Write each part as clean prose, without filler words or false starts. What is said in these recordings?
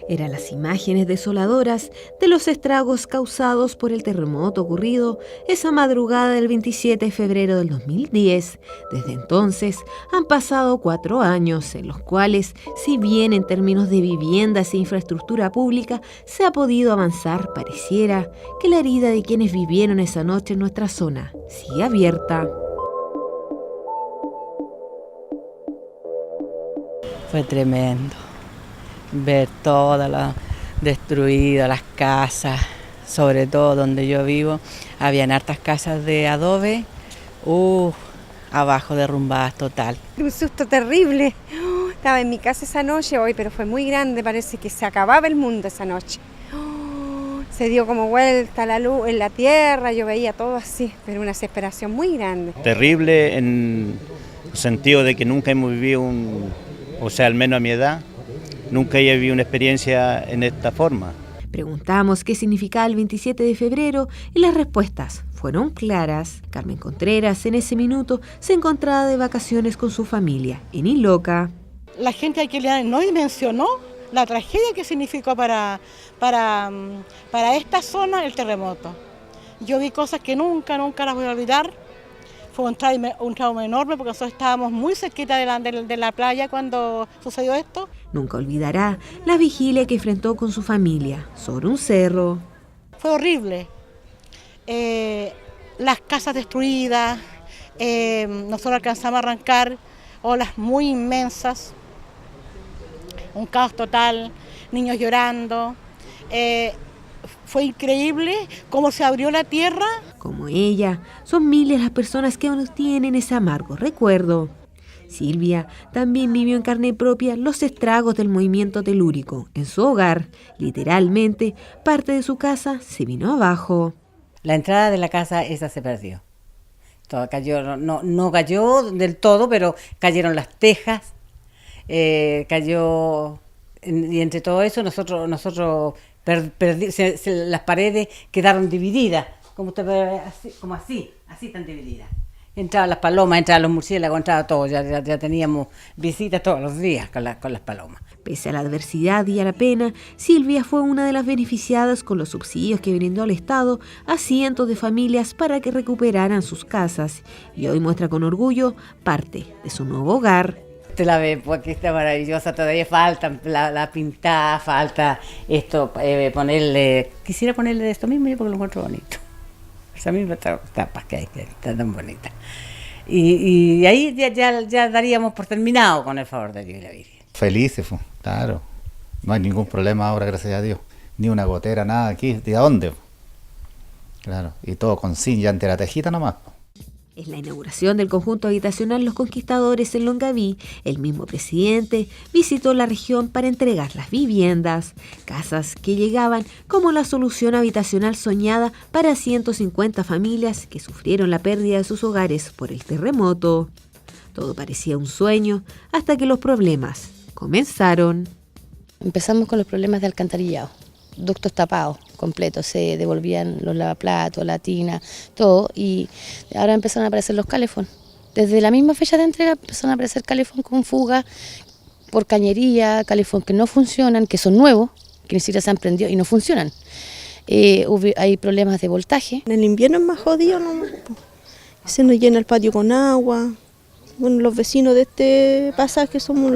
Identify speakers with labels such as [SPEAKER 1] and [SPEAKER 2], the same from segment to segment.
[SPEAKER 1] Eran las imágenes desoladoras de los estragos causados por el terremoto ocurrido esa madrugada del 27 de febrero del 2010. Desde entonces han pasado 4 años en los cuales, si bien en términos de viviendas e infraestructura pública se ha podido avanzar, pareciera que la herida de quienes vivieron esa noche en nuestra zona sigue abierta.
[SPEAKER 2] Fue tremendo ver todas las destruidas, las casas, sobre todo donde yo vivo, habían hartas casas de adobe, abajo derrumbadas total.
[SPEAKER 3] Un susto terrible. Estaba en mi casa esa noche hoy, pero fue muy grande, parece que se acababa el mundo esa noche. Se dio como vuelta la luz en la tierra, yo veía todo así, pero una desesperación muy grande.
[SPEAKER 4] Terrible en el sentido de que nunca hemos vivido al menos a mi edad, nunca he vivido una experiencia en esta forma.
[SPEAKER 1] Preguntamos qué significaba el 27 de febrero y las respuestas fueron claras. Carmen Contreras en ese minuto se encontraba de vacaciones con su familia en Iloca.
[SPEAKER 5] La gente aquí no dimensionó la tragedia que significó para esta zona el terremoto. Yo vi cosas que nunca las voy a olvidar. Fue un trauma enorme porque nosotros estábamos muy cerquita de la playa cuando sucedió esto.
[SPEAKER 1] Nunca olvidará la vigilia que enfrentó con su familia sobre un cerro.
[SPEAKER 5] Fue horrible. Las casas destruidas, nosotros alcanzamos a arrancar olas muy inmensas, un caos total, niños llorando. Fue increíble cómo se abrió la tierra.
[SPEAKER 1] Como ella, son miles las personas que aún tienen ese amargo recuerdo. Silvia también vivió en carne propia los estragos del movimiento telúrico. En su hogar, literalmente, parte de su casa se vino abajo.
[SPEAKER 2] La entrada de la casa esa se perdió. Todo cayó, no cayó del todo, pero cayeron las tejas, cayó, y entre todo eso nosotros las paredes quedaron divididas, como usted ve, así están divididas. Entraban las palomas, entraban los murciélagos, entraba todo, ya teníamos visitas todos los días con las palomas.
[SPEAKER 1] Pese a la adversidad y a la pena, Silvia fue una de las beneficiadas con los subsidios que brindó el Estado a cientos de familias para que recuperaran sus casas, y hoy muestra con orgullo parte de su nuevo hogar.
[SPEAKER 2] Usted la ve, porque está maravillosa, todavía falta la pintada, falta esto, quisiera ponerle esto mismo yo porque lo encuentro bonito. Esa misma tapa que está tan bonita. Y ahí ya daríamos por terminado con el favor de Dios y la Virgen.
[SPEAKER 6] Felices, claro. No hay ningún problema ahora, gracias a Dios. Ni una gotera, nada aquí. ¿De dónde? Claro, y todo con zinc, ya ante la tejita nomás.
[SPEAKER 1] En la inauguración del conjunto habitacional Los Conquistadores en Longaví, el mismo presidente visitó la región para entregar las viviendas, casas que llegaban como la solución habitacional soñada para 150 familias que sufrieron la pérdida de sus hogares por el terremoto. Todo parecía un sueño hasta que los problemas comenzaron.
[SPEAKER 7] Empezamos con los problemas de alcantarillado, ductos tapados completos, se devolvían los lavaplatos, la tina, todo, y ahora empezaron a aparecer los calefón. Desde la misma fecha de entrega empezaron a aparecer calefón con fuga, por cañería, calefón que no funcionan, que son nuevos, que ni siquiera se han prendido y no funcionan. Hay problemas de voltaje.
[SPEAKER 8] En el invierno es más jodido, ¿no? Se nos llena el patio con agua. Bueno, los vecinos de este pasaje somos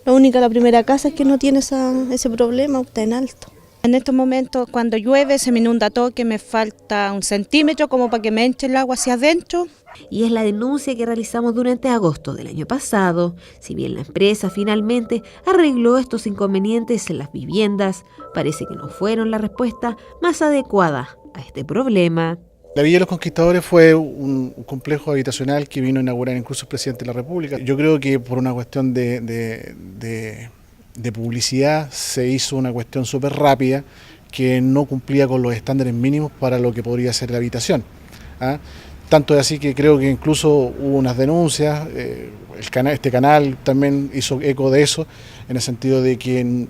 [SPEAKER 8] la primera casa que no tiene ese problema, está en alto.
[SPEAKER 3] En estos momentos, cuando llueve, se me inunda todo, que me falta 1 centímetro como para que me entre el agua hacia adentro.
[SPEAKER 1] Y es la denuncia que realizamos durante agosto del año pasado. Si bien la empresa finalmente arregló estos inconvenientes en las viviendas, parece que no fueron la respuesta más adecuada a este problema.
[SPEAKER 9] La Villa de los Conquistadores fue un complejo habitacional que vino a inaugurar incluso el presidente de la República. Yo creo que por una cuestión de publicidad se hizo una cuestión súper rápida que no cumplía con los estándares mínimos para lo que podría ser la habitación. Tanto es así que creo que incluso hubo unas denuncias, este canal también hizo eco de eso, en el sentido de que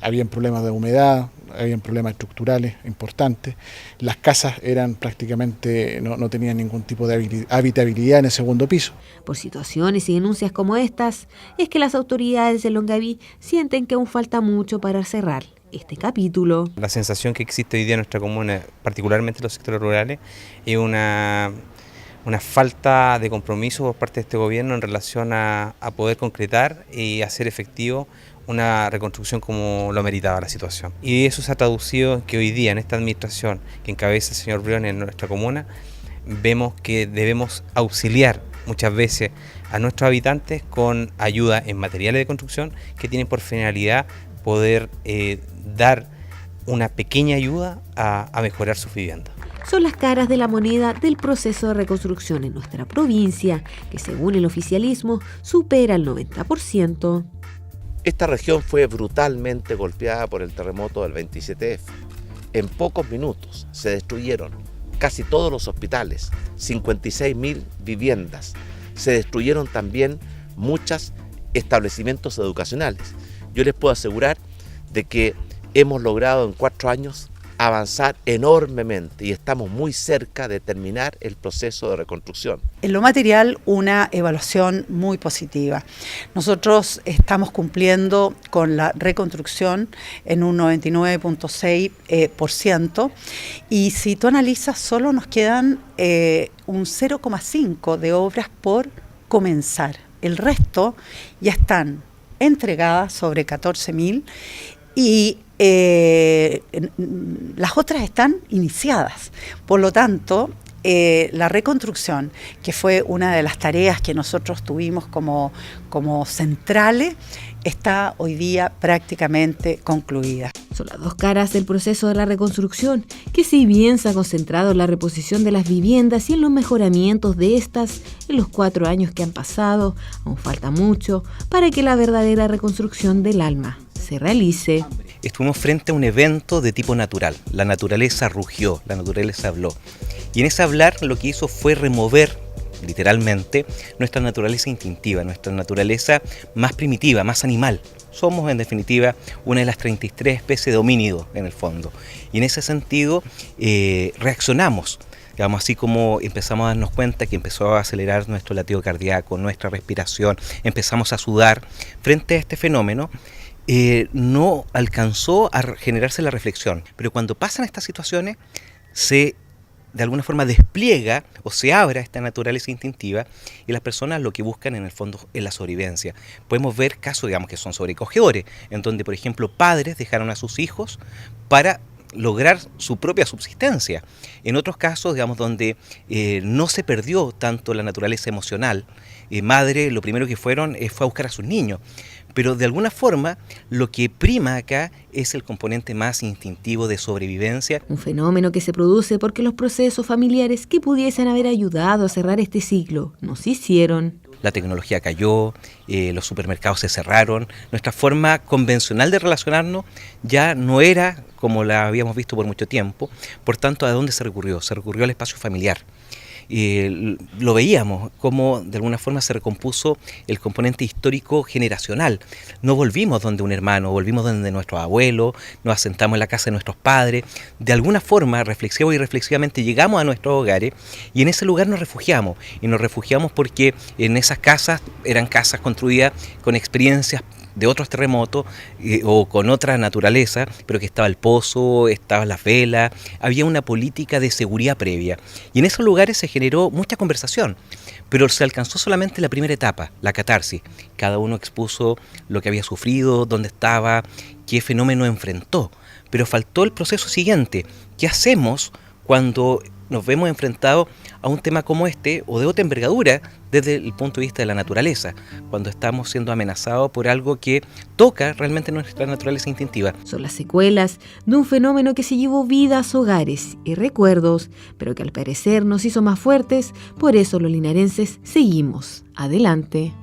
[SPEAKER 9] habían problemas de humedad, habían problemas estructurales importantes, las casas eran prácticamente, no tenían ningún tipo de habitabilidad en el segundo piso.
[SPEAKER 1] Por situaciones y denuncias como estas, es que las autoridades de Longaví sienten que aún falta mucho para cerrar este capítulo.
[SPEAKER 10] La sensación que existe hoy día en nuestra comuna, particularmente en los sectores rurales, es una falta de compromiso por parte de este gobierno en relación a poder concretar y hacer efectivo una reconstrucción como lo meritaba la situación. Y eso se ha traducido en que hoy día en esta administración que encabeza el señor Briones en nuestra comuna, vemos que debemos auxiliar muchas veces a nuestros habitantes con ayuda en materiales de construcción que tienen por finalidad poder dar una pequeña ayuda a mejorar sus viviendas.
[SPEAKER 1] Son las caras de la moneda del proceso de reconstrucción en nuestra provincia, que según el oficialismo supera el 90%.
[SPEAKER 11] Esta región fue brutalmente golpeada por el terremoto del 27F. En pocos minutos se destruyeron casi todos los hospitales, 56.000 viviendas. Se destruyeron también muchos establecimientos educacionales. Yo les puedo asegurar de que hemos logrado en 4 años avanzar enormemente y estamos muy cerca de terminar el proceso de reconstrucción.
[SPEAKER 12] En lo material, una evaluación muy positiva. Nosotros estamos cumpliendo con la reconstrucción en un 99.6%, y si tú analizas, solo nos quedan un 0,5% de obras por comenzar. El resto ya están entregadas, sobre 14.000, y las otras están iniciadas. Por lo tanto, la reconstrucción, que fue una de las tareas que nosotros tuvimos como centrales, está hoy día prácticamente concluida.
[SPEAKER 1] Son las dos caras del proceso de la reconstrucción, que si bien se ha concentrado en la reposición de las viviendas y en los mejoramientos de estas en los 4 años que han pasado, aún falta mucho para que la verdadera reconstrucción del alma se realice.
[SPEAKER 10] Estuvimos frente a un evento de tipo natural. La naturaleza rugió, la naturaleza habló. Y en ese hablar lo que hizo fue remover, literalmente, nuestra naturaleza instintiva, nuestra naturaleza más primitiva, más animal. Somos, en definitiva, una de las 33 especies de homínidos, en el fondo. Y en ese sentido, reaccionamos. Digamos, así como empezamos a darnos cuenta que empezó a acelerar nuestro latido cardíaco, nuestra respiración, empezamos a sudar. Frente a este fenómeno, no alcanzó a generarse la reflexión, pero cuando pasan estas situaciones se de alguna forma despliega o se abre esta naturaleza instintiva, y las personas lo que buscan en el fondo es la sobrevivencia. Podemos ver casos, digamos, que son sobrecogedores, en donde, por ejemplo, padres dejaron a sus hijos para lograr su propia subsistencia. En otros casos, digamos, donde no se perdió tanto la naturaleza emocional, madre lo primero que fue a buscar a sus niños. Pero de alguna forma lo que prima acá es el componente más instintivo de sobrevivencia.
[SPEAKER 1] Un fenómeno que se produce porque los procesos familiares que pudiesen haber ayudado a cerrar este ciclo no se hicieron.
[SPEAKER 10] La tecnología cayó, los supermercados se cerraron, nuestra forma convencional de relacionarnos ya no era como la habíamos visto por mucho tiempo. Por tanto, ¿a dónde se recurrió? Se recurrió al espacio familiar. Lo veíamos como de alguna forma se recompuso el componente histórico generacional. No volvimos donde un hermano, volvimos donde nuestros abuelos, nos asentamos en la casa de nuestros padres. De alguna forma, reflexivo y reflexivamente, llegamos a nuestros hogares y en ese lugar nos refugiamos. Y nos refugiamos porque en esas casas eran casas construidas con experiencias de otros terremotos o con otra naturaleza, pero que estaba el pozo, estaban las velas, había una política de seguridad previa. Y en esos lugares se generó mucha conversación, pero se alcanzó solamente la primera etapa, la catarsis. Cada uno expuso lo que había sufrido, dónde estaba, qué fenómeno enfrentó. Pero faltó el proceso siguiente. ¿Qué hacemos cuando nos vemos enfrentados a un tema como este o de otra envergadura desde el punto de vista de la naturaleza, cuando estamos siendo amenazados por algo que toca realmente nuestra naturaleza instintiva?
[SPEAKER 1] Son las secuelas de un fenómeno que se llevó vidas, hogares y recuerdos, pero que al parecer nos hizo más fuertes. Por eso los linarenses seguimos adelante.